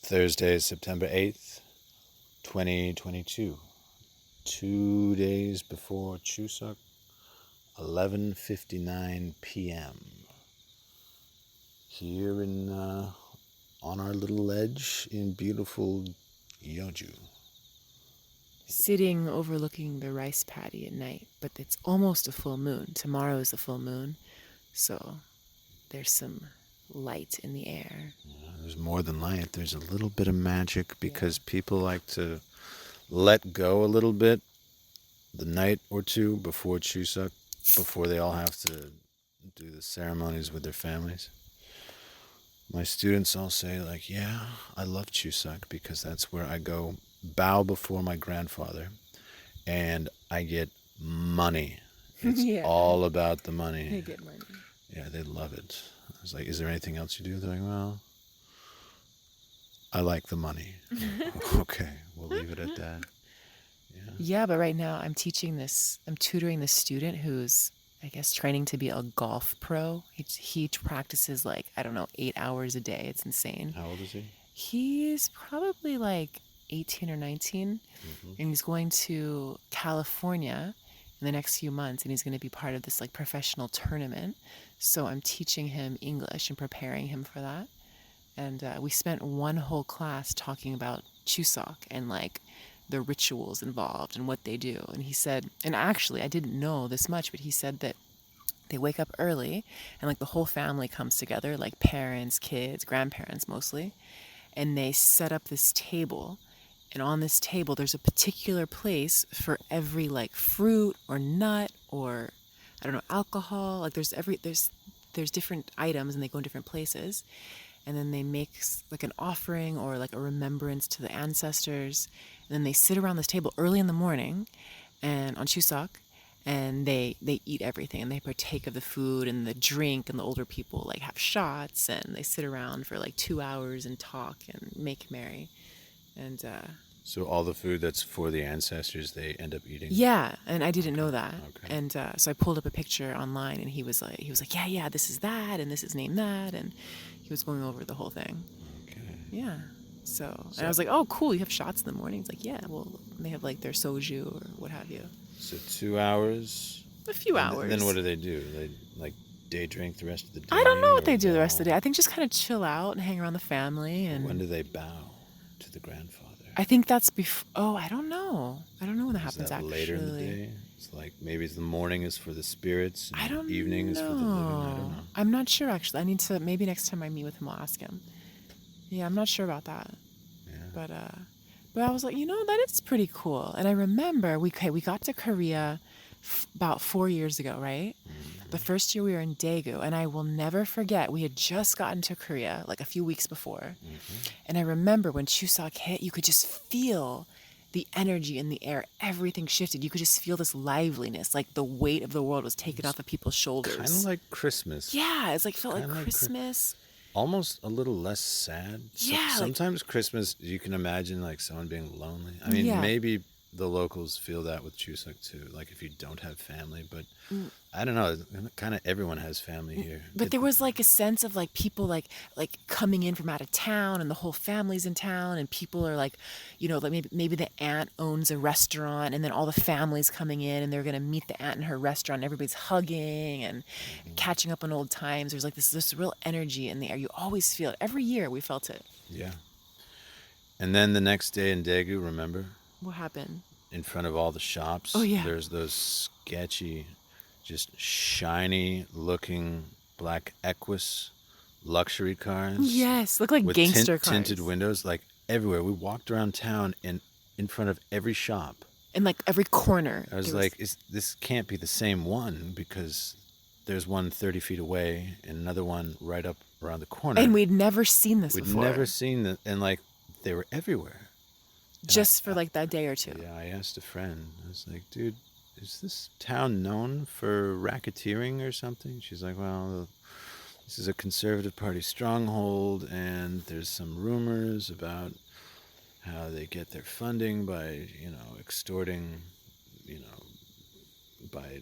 Thursday, September 8th, 2022. 2 days before Chuseok, 11:59 p.m. Here on our little ledge in beautiful Yeoju. Sitting overlooking the rice paddy at night, but it's almost a full moon. Tomorrow is the full moon, so there's some light in the air. There's more than light. There's a little bit of magic because people like to let go a little bit the night or two before Chuseok, before they all have to do the ceremonies with their families. My students all say, like, yeah, I love Chuseok because that's where I go bow before my grandfather and I get money. It's all about the money. They get money. Yeah, they love it. I was like, is there anything else you do? They're like, well, I like the money. Okay, we'll leave it at that. Yeah, but right now I'm tutoring this student who's, I guess, training to be a golf pro. He practices like, I don't know, 8 hours a day. It's insane. How old is he? He's probably like 18 or 19, and he's going to California in the next few months, and he's going to be part of this like professional tournament. So I'm teaching him English and preparing him for that. And we spent one whole class talking about Chuseok and like the rituals involved and what they do. And he said, and actually I didn't know this much, but he said that they wake up early and like the whole family comes together, like parents, kids, grandparents mostly, and they set up this table. And on this table, there's a particular place for every like fruit or nut or, I don't know, alcohol. Like there's different items and they go in different places. And then they make like an offering or like a remembrance to the ancestors. And then they sit around this table early in the morning and on Chuseok, and they eat everything and they partake of the food and the drink, and the older people like have shots and they sit around for like 2 hours and talk and make merry. And so all the food that's for the ancestors, they end up eating? Yeah, and I didn't know that. Okay. And so I pulled up a picture online, and he was like, yeah, this is that, and this is named that, and he was going over the whole thing. Okay. Yeah. So and I was like, oh, cool, you have shots in the morning. He's like, yeah, well, they have like their soju or what have you. So 2 hours? A few hours. Then what do? They like day drink the rest of the day? I don't know what they do the rest of the day. I think just kind of chill out and hang around the family. And when do they bow to the grandfather? I think that's before. Oh, I don't know. I don't know when that happens. That later in the day? It's like maybe the morning is for the spirits. And I don't evening know. is for the living. I don't know. I'm not sure actually. I need to, maybe next time I meet with him, I'll ask him. Yeah, I'm not sure about that. Yeah. But I was like, that is pretty cool. And I remember we got to Korea about 4 years ago, right? Mm-hmm. The first year we were in Daegu, and I will never forget, we had just gotten to Korea like a few weeks before. Mm-hmm. And I remember when Chuseok hit, you could just feel the energy in the air. Everything shifted. You could just feel this liveliness, like the weight of the world was taken off of people's shoulders. Kind of like Christmas. Yeah, it's like felt like Christmas. Almost a little less sad. Yeah. Sometimes Christmas, you can imagine like someone being lonely. I mean, maybe the locals feel that with Chuseok too, like if you don't have family, but I don't know, kind of everyone has family here. But there was like a sense of like people like coming in from out of town, and the whole family's in town, and people are like, like maybe the aunt owns a restaurant, and then all the family's coming in and they're going to meet the aunt in her restaurant, and everybody's hugging and catching up on old times. There's like this real energy in the air. You always feel it. Every year we felt it. Yeah. And then the next day in Daegu, remember? What happened? In front of all the shops. Oh, yeah. There's those sketchy, just shiny looking black Equus luxury cars. Yes, look like with gangster cars. Tinted windows, like everywhere. We walked around town and in front of every shop. In like every corner. I was like, this can't be the same one, because there's one 30 feet away and another one right up around the corner. And we'd never seen this before. We'd never seen that, and like they were everywhere. Just for like that day or two. Yeah, I asked a friend. I was like, dude, is this town known for racketeering or something? She's like, well, this is a conservative party stronghold, and there's some rumors about how they get their funding by, extorting, by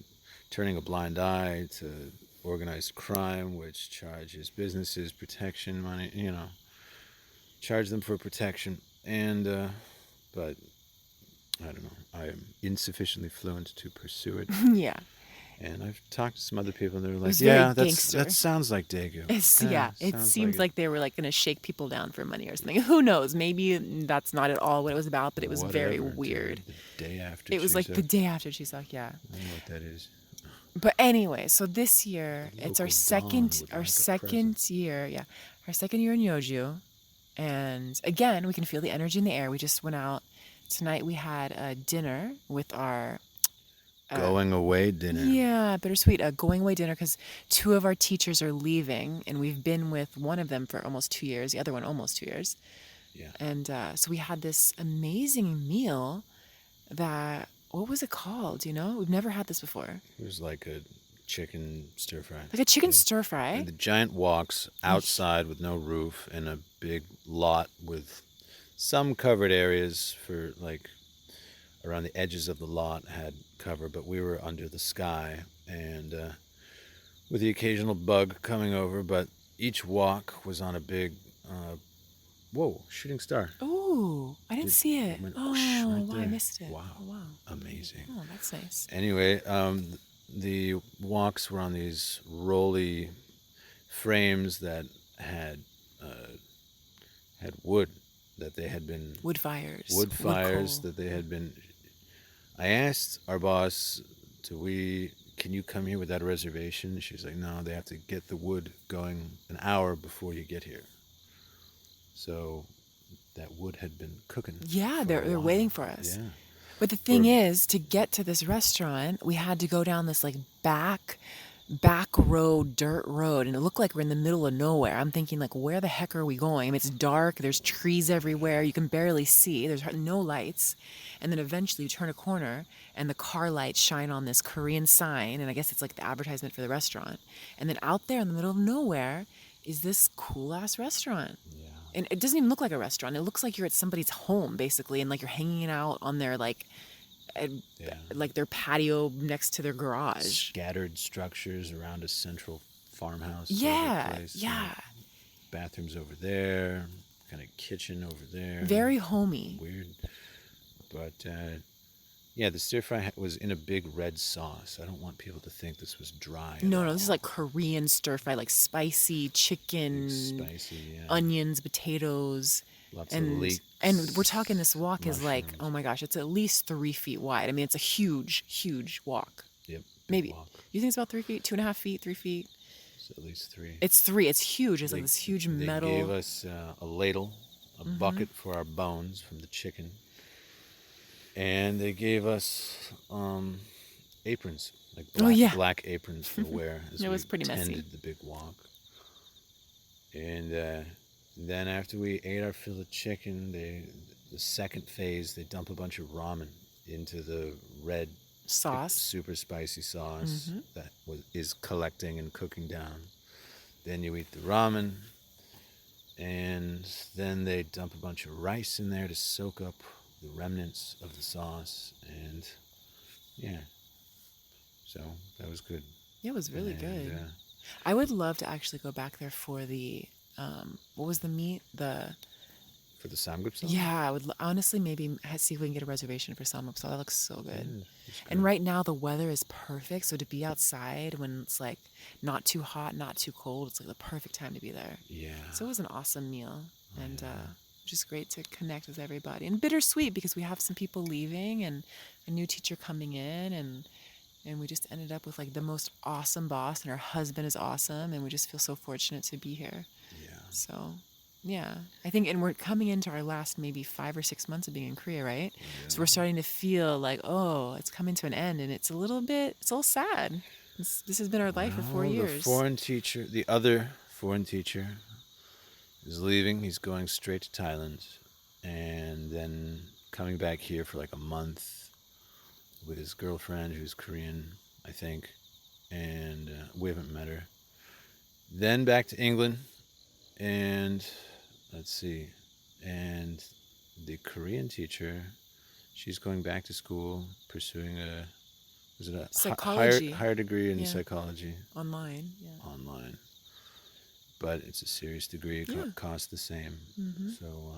turning a blind eye to organized crime, which charges businesses protection money, charge them for protection, and but I don't know. I am insufficiently fluent to pursue it. Yeah. And I've talked to some other people, and they're It like, was very "Yeah, gangster. that sounds like Daegu. Yeah, it Sounds like seems it. like they were like going to shake people down for money or something. Who knows? Maybe that's not at all what it was about, but it was very Whatever, weird. dude. The day after It was like the Chuseok. day after Chuseok, yeah. I don't know what that is. But anyway, so this year The it's our local second Don would our like a second present. year, yeah. Our second year in Yeoju. And again, we can feel the energy in the air. We just went out tonight. We had a dinner with our Going away dinner. yeah, bittersweet. A going away dinner because two of our teachers are leaving, and we've been with one of them for almost 2 years, the other one almost 2 years. Yeah. And so we had this amazing meal that, what was it called? You know, we've never had this before. It was like a chicken stir fry. Like a chicken Yeah. stir fry. And the giant walks outside with no roof and a big lot with some covered areas for like around the edges of the lot had cover, but we were under the sky and with the occasional bug coming over. But each walk was on a big, whoa, shooting star. Ooh, I didn't see it. Went Oh, right wow, I there. missed it. Wow. Oh, wow. Amazing. Oh, that's nice. Anyway, the walks were on these rolly frames that had wood that they had been Wood fires. wood fires coal. that they had been. I asked our boss, can you come here without a reservation? She was like, no, they have to get the wood going an hour before you get here. So that wood had been cooking. Yeah, for a they're while. waiting for us. Yeah. But the thing is, to get to this restaurant, we had to go down this like back road, dirt road, and it looked like we're in the middle of nowhere. I'm thinking like, where the heck are we going? I mean, it's dark. There's trees everywhere. You can barely see. There's no lights. And then eventually you turn a corner and the car lights shine on this Korean sign, and I guess it's like the advertisement for the restaurant. And then out there in the middle of nowhere is this cool ass restaurant. Yeah. And it doesn't even look like a restaurant. It looks like you're at somebody's home, basically, and like you're hanging out on their like their patio next to their garage. Scattered structures around a central farmhouse. Yeah, place. yeah. Bathrooms over there, kind of kitchen over there. Very homey. Weird. But yeah, the stir fry was in a big red sauce. I don't want people to think this was dry. No, this is like Korean stir fry, like spicy chicken, spicy, yeah. onions, potatoes. Lots and, of leeks. And we're talking this walk is like, mushrooms. oh my gosh, it's at least 3 feet wide. I mean, it's a huge, huge walk. Yep. Maybe. Walk. You think it's about 3 feet, 2.5 feet, 3 feet? It's at least 3. It's 3. It's huge. It's like this huge metal. They gave us a ladle, a bucket for our bones from the chicken. And they gave us aprons, like black aprons to wear as It was we pretty tended messy. the big walk. And then after we ate our fill of chicken, the second phase, they dump a bunch of ramen into the red Sauce. super spicy sauce that is collecting and cooking down. Then you eat the ramen, and then they dump a bunch of rice in there to soak up the remnants of the sauce, and yeah, so that was good. Yeah, it was really good. Yeah. I would love to actually go back there for the what was the meat? For the samgyeopsal? Yeah, I would honestly maybe see if we can get a reservation for samgyeopsal. That looks so good. Yeah, and right now the weather is perfect, so to be outside when it's like not too hot, not too cold, it's like the perfect time to be there. Yeah. So it was an awesome meal, and just great to connect with everybody. And bittersweet because we have some people leaving and a new teacher coming in, and we just ended up with like the most awesome boss, and her husband is awesome, and we just feel so fortunate to be here. Yeah. So, yeah, I think, and we're coming into our last maybe 5 or 6 months of being in Korea, right? Yeah. So we're starting to feel like, oh, it's coming to an end, and it's a little sad. This has been our life for 4 years. The other foreign teacher is leaving. He's going straight to Thailand, and then coming back here for like a month with his girlfriend, who's Korean, I think, and we haven't met her. Then back to England, and let's see, and the Korean teacher, she's going back to school, pursuing psychology. higher degree in psychology. Online. Online. but it's a serious degree. It Yeah. costs the same. Mm-hmm. So,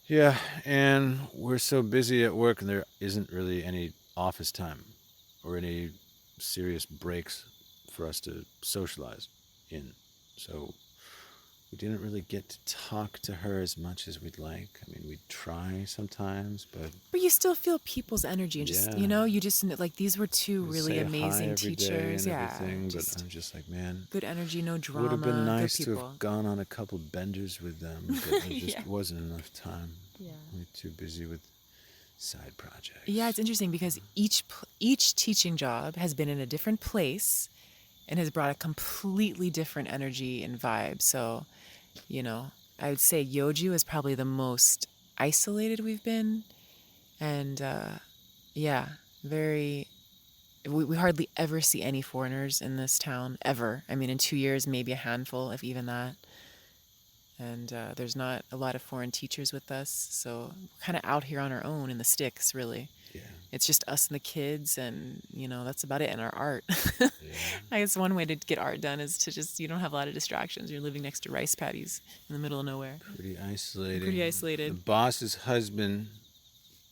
yeah, and we're so busy at work, and there isn't really any office time or any serious breaks for us to socialize in. So we didn't really get to talk to her as much as we'd like. I mean, we try sometimes, but But you still feel people's energy, and just yeah, you just like these were two we really say hi amazing every day teachers. and Yeah, everything. But just I'm just like, man, good energy, no would have been drama, good nice to have people. gone on a couple benders with them, but there Yeah. just wasn't enough time. Yeah. We were too busy with side projects. Yeah, it's interesting because each teaching job has been in a different place and has brought a completely different energy and vibe. So, you know, I would say Yoju is probably the most isolated we've been, and yeah, very. We hardly ever see any foreigners in this town ever. I mean, in 2 years, maybe a handful, if even that. And there's not a lot of foreign teachers with us, so we're kind of out here on our own in the sticks, really. Yeah. It's just us and the kids, and that's about it. And our art. Yeah. I guess one way to get art done is to just you don't have a lot of distractions. You're living next to rice paddies in the middle of nowhere. Pretty isolating. Pretty isolated. The boss's husband,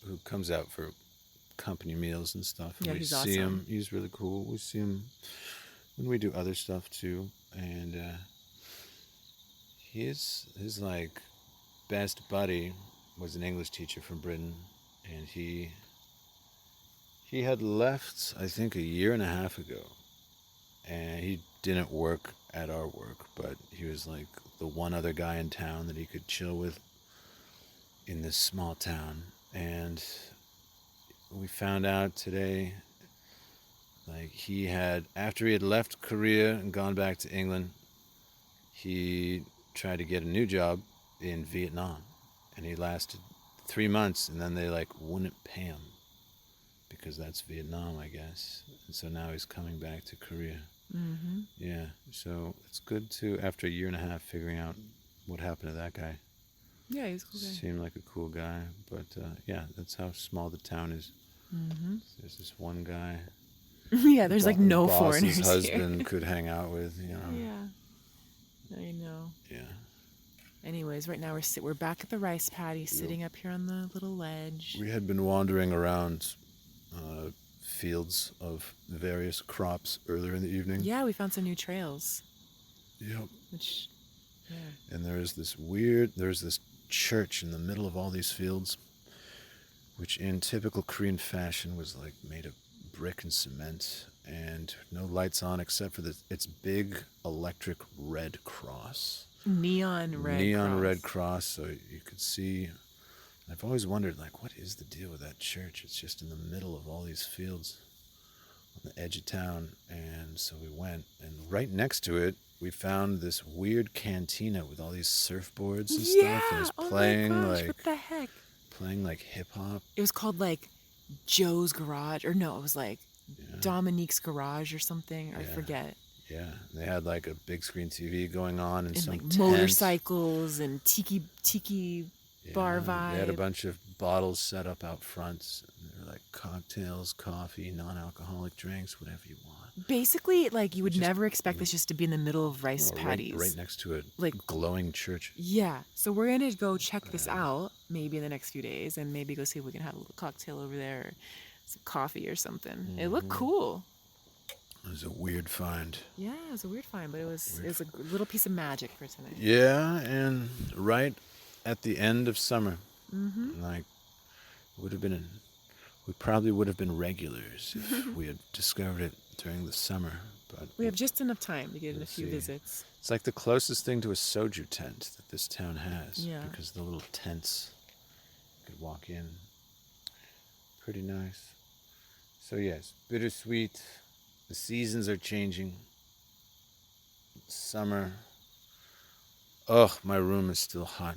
who comes out for company meals and stuff, and Yeah, we he's see him. awesome. He's really cool. We see him when we do other stuff too, and his like best buddy was an English teacher from Britain, and he had left I think a year and a half ago, and he didn't work at our work, but he was like the one other guy in town that he could chill with in this small town. And we found out today, like he had, after he had left Korea and gone back to England, he tried to get a new job in Vietnam, and he lasted 3 months, and then they like wouldn't pay him because that's Vietnam, I guess. And so now he's coming back to Korea. Mm-hmm. Yeah, so it's good to, after a year and a half, figuring out what happened to that guy. Yeah, he's a cool guy. Seemed like a cool guy, but yeah, that's how small the town is. Mm-hmm. There's this one guy. Yeah, there's like no boss's foreigners husband here. could hang out with, you know. Yeah, I know. Yeah. Anyways, right now we're back at the rice paddy, sitting up here on the little ledge. We had been wandering around fields of various crops earlier in the evening. Yeah, we found some new trails. Yep. Which, yeah. And there's this church in the middle of all these fields, which in typical Korean fashion was like made of brick and cement, and no lights on except for its big electric red cross. Neon red cross, so you could see. I've always wondered, like, what is the deal with that church? It's just in the middle of all these fields on the edge of town. And so we went, and right next to it, we found this weird cantina with all these surfboards and stuff, and it's playing oh my gosh, like what the heck? Playing like hip hop. It was called like Joe's Garage, or no, it was like Dominique's Garage or something. I forget. Yeah, and they had like a big screen TV going on and some like tent. Motorcycles and tiki bar vibe. They had a bunch of bottles set up out front. They were like cocktails, coffee, non-alcoholic drinks, whatever you want. Basically, like you would never expect this just to be in the middle of rice paddies. Right next to a like glowing church. Yeah, so we're gonna go check this out maybe in the next few days, and maybe go see if we can have a little cocktail over there, or some coffee or something. Mm-hmm. It looked cool. It was a weird find. Yeah, it was a weird find, but it was a little piece of magic for tonight. Yeah, and right at the end of summer, like we probably would have been regulars if we had discovered it during the summer. But we have just enough time to get in a few visits. It's like the closest thing to a soju tent that this town has. Yeah. Because the little tents, you could walk in. Pretty nice. So yes, bittersweet. The seasons are changing. Summer. Oh, my room is still hot.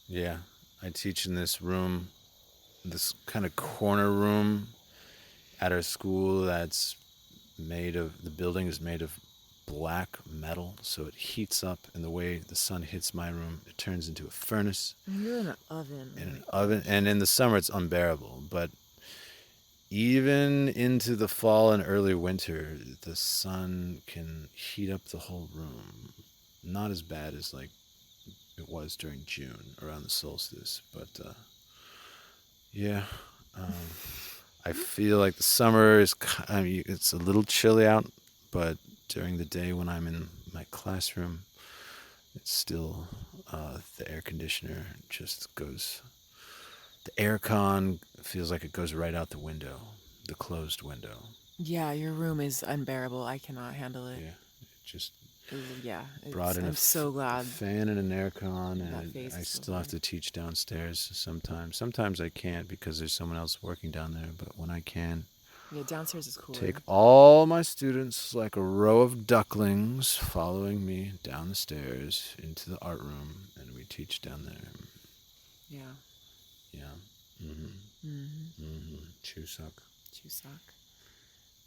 Yeah, I teach in this room, this kind of corner room at our school that's the building is made of black metal, so it heats up, and the way the sun hits my room, it turns into a furnace. You're in an oven. In an oven, and in the summer it's unbearable, but even into the fall and early winter, the sun can heat up the whole room. Not as bad as like it was during June around the solstice, but yeah, um, I feel like the summer is. I mean, it's a little chilly out, but during the day when I'm in my classroom, it's still the air conditioner just goes. The air con feels like it goes right out the window, the closed window. Yeah, your room is unbearable. I cannot handle it. Yeah, it just Yeah, brought in I'm so glad fan and an air con, that and phase I is still have over. to teach downstairs sometimes. Sometimes I can't because there's someone else working down there, but when I can, Yeah, downstairs is take cooler. all my students like a row of ducklings following me down the stairs into the art room, and we teach down there. Yeah. Yeah. Mm-hmm. Mm-hmm. Mm-hmm. Chuseok. Chuseok.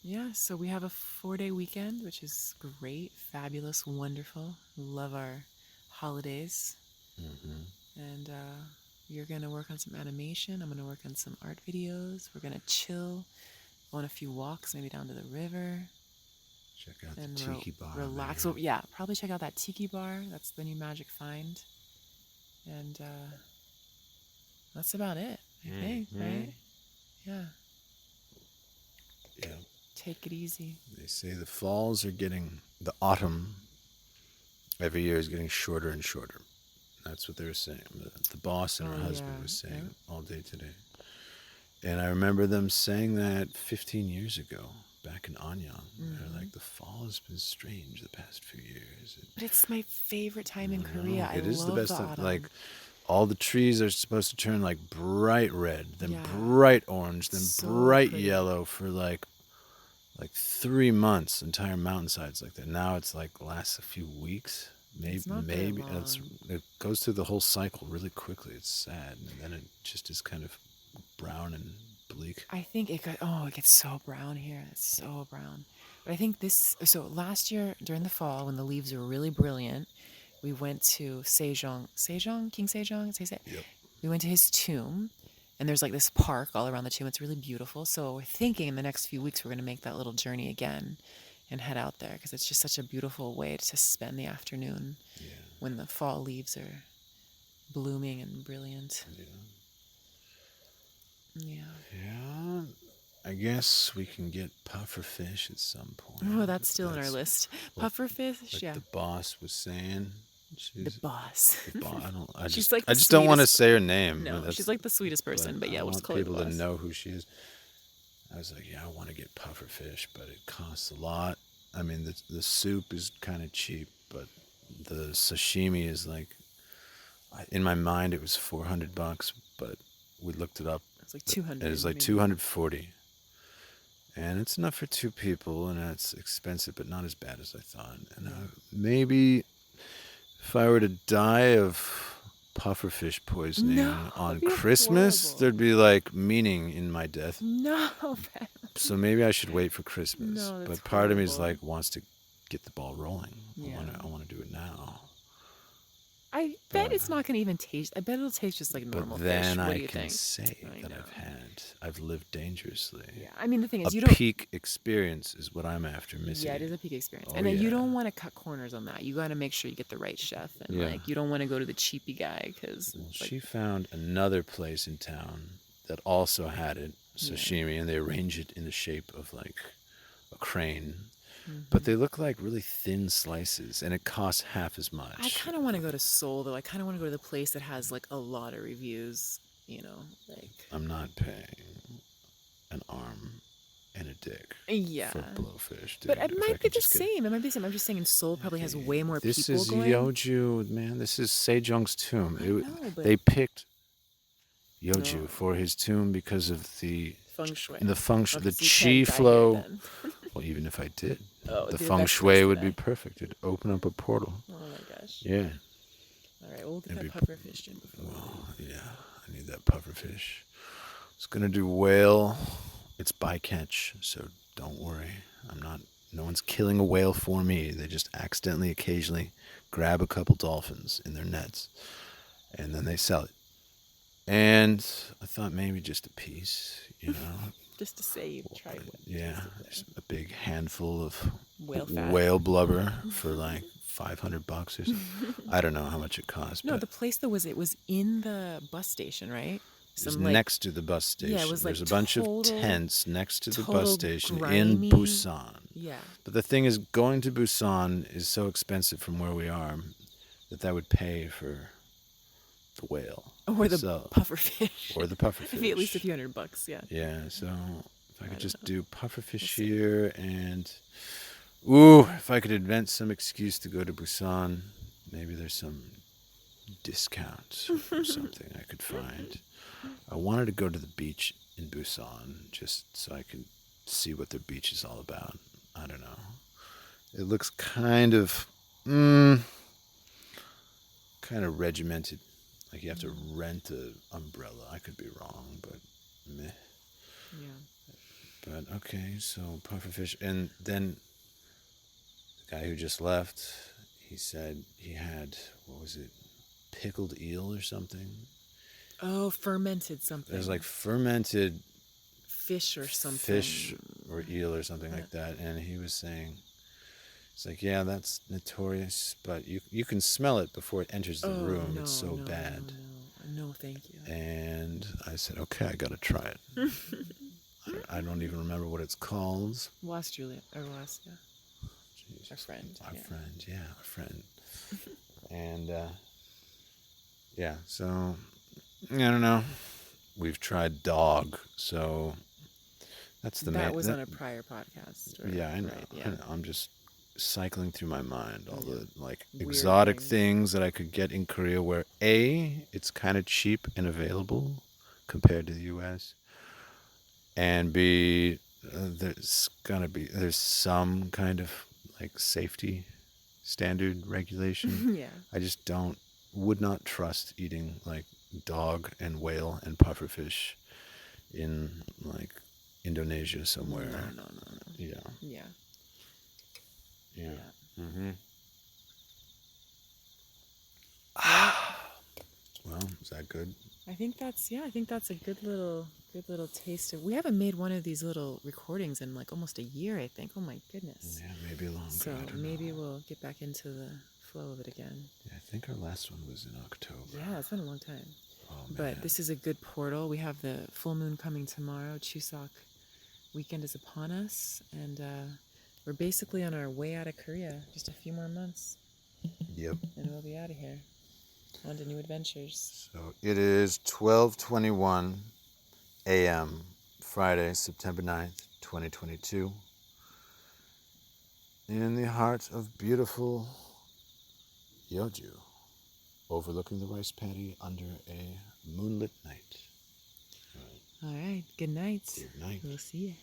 Yeah, so we have a 4-day weekend, which is great, fabulous, wonderful. Love our holidays. Mm-hmm. And you're going to work on some animation. I'm going to work on some art videos. We're going to chill, go on a few walks, maybe down to the river, Check out the and Tiki bar relax. there. So, yeah, probably check out that Tiki bar. That's the new magic find. And that's about it, I think, right? Yeah. Yeah. Take it easy. They say the falls are getting, the autumn every year is getting shorter and shorter. That's what they were saying. The boss and her husband was saying all day today. And I remember them saying that 15 years ago, back in Anyang. They're like, the fall has been strange the past few years. But it's my favorite time in Korea. I It is the love best the time. autumn. Like, all the trees are supposed to turn like bright red, then Yeah. bright orange, then So bright pretty. yellow for like 3 months. Entire mountainsides like that. Now it's like lasts a few weeks. It's not very It goes through the whole cycle really quickly. It's sad, and then it just is kind of brown and bleak. I think it gets so brown here. It's so brown. But I think so last year during the fall when the leaves were really brilliant, we went to King Sejong, Yep. we went to his tomb, and there's like this park all around the tomb. It's really beautiful. So we're thinking in the next few weeks we're going to make that little journey again and head out there because it's just such a beautiful way to spend the afternoon when the fall leaves are blooming and brilliant. Yeah. Yeah. I guess we can get puffer fish at some point. Oh, that's still on our list. Puffer fish, Like yeah. the boss was saying. The boss. She's like I the just don't want to sweetest- say her name. No, she's like the sweetest person, but yeah, I we'll just want call her the people to boss. know who she is. I was like, yeah, I want to get puffer fish, but it costs a lot. I mean, the soup is kind of cheap, but the sashimi is like, in my mind, it was $400, but we looked it up. It's like 200. It is like maybe. 240, and it's enough for two people, and it's expensive, but not as bad as I thought. And maybe if I were to die of pufferfish poisoning No, on that'd be Christmas, horrible. there'd be like meaning in my death. No, Ben. So maybe I should wait for Christmas. No, that's but part of me is horrible. like wants to get the ball rolling. Yeah. I want to do it now. I bet it's not going to even taste. I bet it'll taste just like normal But then fish. What I do you can think? say I that know. I've lived dangerously. Yeah, I mean the thing is, A you don't. peak experience is what I'm after, Missy. Yeah, it is a peak experience, Oh, and then you yeah. don't want to cut corners on that. You got to make sure you get the right chef, and Yeah. like you don't want to go to the cheapy guy because She found another place in town that also had it, sashimi, and they arrange it in the shape of like a crane. But they look like really thin slices, and it costs half as much. I kind of want to go to Seoul though. I kind of want to go to the place that has like a lot of reviews. You know, like I'm not paying an arm and a dick yeah. for blowfish, dude. But it If I might be could the just get- same. It might be the same. I'm just saying, Seoul probably has way more This people is going. Yeoju, man. This is Sejong's tomb. I know, but They picked Yeoju for his tomb because of the feng shui. the function, the Obviously you chi can't die here flow. then. Well, even if I did, Oh, the dude, feng that's shui nice would be today. perfect. It'd open up a portal. Oh my gosh. Yeah. All right, we'll get It'd that be- puffer fish in before. Well, yeah. I need that pufferfish. It's gonna do whale. It's bycatch, so don't worry. No one's killing a whale for me. They just accidentally, occasionally, grab a couple dolphins in their nets, and then they sell it. And I thought maybe just a piece, Just to say you've tried what Yeah, tasted just a big handful of Whale fat. whale blubber for like $500 or something. I don't know how much it cost, No, but the place though was it was in the bus station, right? it was Some like next to the bus station. yeah, it was like There's a bunch of total tents next to the bus total station in grimy. Busan. Yeah. But the thing is, going to Busan is so expensive from where we are that would pay for the whale. Or the So, pufferfish. or the pufferfish. Maybe at least a few $100, yeah. Yeah, so if I could just know. do pufferfish We'll see. here and if I could invent some excuse to go to Busan, maybe there's some discount or something I could find. I wanted to go to the beach in Busan just so I could see what their beach is all about. I don't know. It looks kind of regimented. Like you have to rent an umbrella. I could be wrong, but meh. Yeah. But okay, so pufferfish. And then the guy who just left, he said he had, what was it, pickled eel or something? Oh, fermented something. There's like fermented fish or something. fish or eel or something like that. And he was saying, it's like, yeah, that's notorious, but you can smell it before it enters the room. It's so bad. No, thank you. And I said, okay, I got to try it. I don't even remember what it's called. Was Julia, or was, yeah. Jeez. Our friend. Our friend. And, yeah, so, I don't know. We've tried dog, so that's the main... That was on a prior podcast. Right? Yeah, I know. Right, yeah. I know. I'm just cycling through my mind all the, like, Weird exotic things. things that I could get in Korea where, A, it's kind of cheap and available compared to the U.S., and B, there's some kind of like safety standard regulation. Yeah. I just would not trust eating like dog and whale and pufferfish in like Indonesia somewhere. No. Yeah. Yeah. Yeah. Yeah. Mm-hmm. Well, is that good? I think that's a good little taste of. We haven't made one of these little recordings in like almost a year, I think. Oh my goodness. Yeah, maybe longer. So I don't maybe know. we'll get back into the flow of it again. Yeah, I think our last one was in October. Yeah, it's been a long time. Oh, man. But this is a good portal. We have the full moon coming tomorrow. Chuseok weekend is upon us, and we're basically on our way out of Korea. Just a few more months. Yep. And we'll be out of here. On to new adventures. So it is 12:21 a.m. Friday, September 9th, 2022. In the heart of beautiful Yeoju, overlooking the rice paddy under a moonlit night. All right. Good night. Good night. We'll see you.